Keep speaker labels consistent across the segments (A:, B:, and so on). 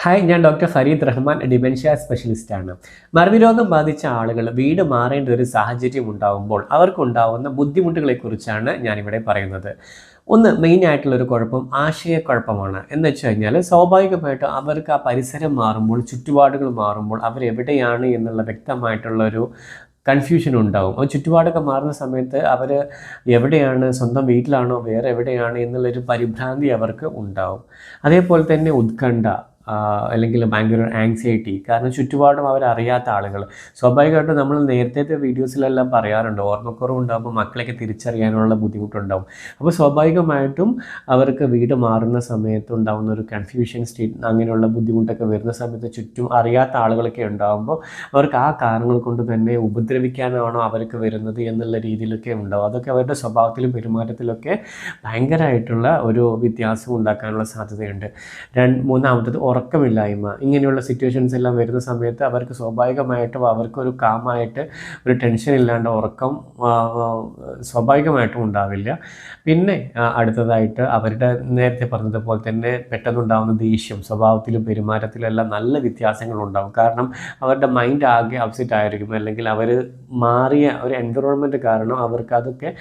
A: Hi, ഞാൻ doctor Farid Rahman, dementia സ്പെഷ്യലിസ്റ്റാണ്. മറവിരോഗം ബാധിച്ച ആളുകൾ വീട് മാറേണ്ട ഒരു സാഹചര്യം ഉണ്ടാകുമ്പോൾ അവർക്കുണ്ടാവുന്ന ബുദ്ധിമുട്ടുകളെക്കുറിച്ചാണ് ഞാനിവിടെ പറയുന്നത്. ഒന്ന് മെയിൻ ആയിട്ടുള്ളൊരു കുഴപ്പം ആശയക്കുഴപ്പമാണ്. എന്ന് വെച്ച് കഴിഞ്ഞാൽ സ്വാഭാവികമായിട്ടും അവർക്ക് ആ പരിസരം മാറുമ്പോൾ, ചുറ്റുപാടുകൾ മാറുമ്പോൾ അവരെവിടെയാണ് എന്നുള്ള വ്യക്തമായിട്ടുള്ളൊരു കൺഫ്യൂഷൻ ഉണ്ടാവും. ആ ചുറ്റുപാടൊക്കെ മാറുന്ന സമയത്ത് അവർ എവിടെയാണ്, സ്വന്തം വീട്ടിലാണോ വേറെ എവിടെയാണ് എന്നുള്ളൊരു പരിഭ്രാന്തി അവർക്ക് ഉണ്ടാവും. അതേപോലെ തന്നെ ഉത്കണ്ഠ, അല്ലെങ്കിൽ ഭയങ്കര ആങ്സൈറ്റി. കാരണം ചുറ്റുപാടും അവരറിയാത്ത ആളുകൾ. സ്വാഭാവികമായിട്ടും നമ്മൾ നേരത്തെ വീഡിയോസിലെല്ലാം പറയാറുണ്ട്, ഓർമ്മക്കുറവുണ്ടാകുമ്പോൾ മക്കളെയൊക്കെ തിരിച്ചറിയാനുള്ള ബുദ്ധിമുട്ടുണ്ടാകും. അപ്പോൾ സ്വാഭാവികമായിട്ടും അവർക്ക് വീട് മാറുന്ന സമയത്ത് ഉണ്ടാകുന്ന ഒരു കൺഫ്യൂഷൻ സ്റ്റേറ്റ്, അങ്ങനെയുള്ള ബുദ്ധിമുട്ടൊക്കെ വരുന്ന സമയത്ത് ചുറ്റും അറിയാത്ത ആളുകളൊക്കെ ഉണ്ടാകുമ്പോൾ അവർക്ക് ആ കാരണങ്ങൾ കൊണ്ട് തന്നെ ഉപദ്രവിക്കാനാണോ അവർക്ക് വരുന്നത് എന്നുള്ള രീതിയിലൊക്കെ ഉണ്ടാകും. അതൊക്കെ അവരുടെ സ്വഭാവത്തിലും പെരുമാറ്റത്തിലൊക്കെ ഭയങ്കരമായിട്ടുള്ള ഒരു വ്യത്യാസം ഉണ്ടാക്കാനുള്ള സാധ്യതയുണ്ട്. മൂന്നാമത്തത് ഉറക്കമില്ലായ്മ. ഇങ്ങനെയുള്ള സിറ്റുവേഷൻസ് എല്ലാം വരുന്ന സമയത്ത് അവർക്ക് സ്വാഭാവികമായിട്ടും അവർക്കൊരു കാമായിട്ട് ഒരു ടെൻഷൻ ഇല്ലാണ്ട് ഉറക്കം സ്വാഭാവികമായിട്ടും ഉണ്ടാവില്ല. പിന്നെ അടുത്തതായിട്ട് അവരുടെ നേരത്തെ പറഞ്ഞതുപോലെ തന്നെ പെട്ടെന്നുണ്ടാകുന്ന ദേഷ്യം, സ്വഭാവത്തിലും പെരുമാറ്റത്തിലും എല്ലാം നല്ല വ്യത്യാസങ്ങളുണ്ടാകും. കാരണം അവരുടെ മൈൻഡ് ആകെ അപ്സെറ്റ് ആയിരിക്കും, അല്ലെങ്കിൽ അവർ മാറിയ ഒരു എൻവിറോൺമെൻറ്റ് കാരണം അവർക്ക് അതൊക്കെ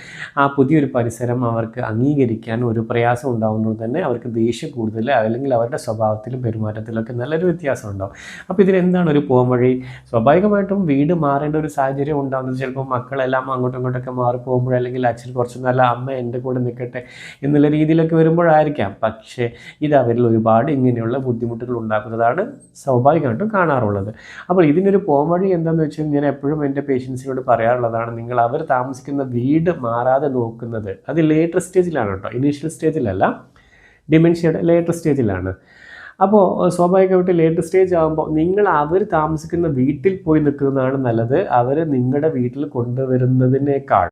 A: ആ പുതിയൊരു പരിസരം അവർക്ക് അംഗീകരിക്കാൻ ഒരു പ്രയാസം ഉണ്ടാകുന്നത് തന്നെ അവർക്ക് ദേഷ്യം കൂടുതൽ, അല്ലെങ്കിൽ അവരുടെ സ്വഭാവത്തിലും പെരുമാറ്റത്തിലൊക്കെ നല്ലൊരു വ്യത്യാസം ഉണ്ടാവും. അപ്പോൾ ഇതിനെന്താണ് ഒരു പോംവഴി? സ്വാഭാവികമായിട്ടും വീട് മാറേണ്ട ഒരു സാഹചര്യം ഉണ്ടാകുന്നത് ചിലപ്പോൾ മക്കളെല്ലാം അങ്ങോട്ടും ഇങ്ങോട്ടൊക്കെ മാറിപ്പോകുമ്പോൾ, അല്ലെങ്കിൽ അച്ഛൻ കുറച്ച് നല്ല അമ്മ എൻ്റെ കൂടെ നിൽക്കട്ടെ എന്നുള്ള രീതിയിലൊക്കെ വരുമ്പോഴായിരിക്കാം. പക്ഷേ ഇത് അവരിൽ ഒരുപാട് ഇങ്ങനെയുള്ള ബുദ്ധിമുട്ടുകൾ ഉണ്ടാക്കുന്നതാണ് സ്വാഭാവികമായിട്ടും കാണാറുള്ളത്. അപ്പോൾ ഇതിനൊരു പോംവഴി എന്താണെന്ന് വെച്ചാൽ ഞാൻ എപ്പോഴും എൻ്റെ പേഷ്യൻസിനോട് പറയാറുള്ളതാണ്, നിങ്ങൾ അവർ താമസിക്കുന്ന വീട് മാറാതെ നോക്കുന്നത്. അത് ലേറ്റർ സ്റ്റേജിലാണ് കേട്ടോ, ഇനീഷ്യൽ സ്റ്റേജിലല്ല, ഡിമെൻഷ്യയുടെ ലേറ്റർ സ്റ്റേജിലാണ്. അപ്പോൾ സ്വാഭാവികമായിട്ട് ലേറ്റർ സ്റ്റേജ് ആകുമ്പോൾ നിങ്ങൾ അവർ താമസിക്കുന്ന വീട്ടിൽ പോയി നിൽക്കുന്നതാണ് നല്ലത്, അവർ നിങ്ങളുടെ വീട്ടിൽ കൊണ്ടുവരുന്നതിനേക്കാൾ.